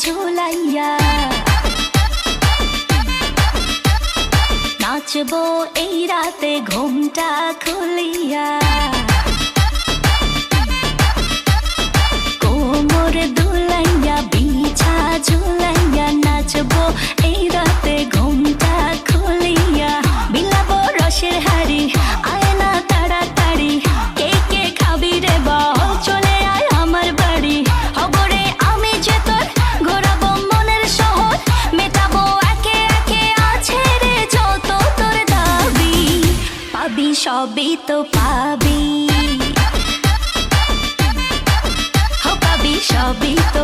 ঝুলাইয়া নাচবো এই রাতে ঘুমটা খুলিয়া কোমর দুলাইয়া বিছা ঝুলাইয়া নাচবো এই রাতে ঘুমটা খুলিয়া বিলাবো রসের হাড়ি আয় না তাড়াতাড়ি কে কে খাবি রে বল চলে আয় আমার বাড়ি হবরে আমি যে তোর ঘোরাবো মনের শহর মেটাবো একে একে আছে রে যত তোর দাবি পাবি সবই তো পাবি সবই তো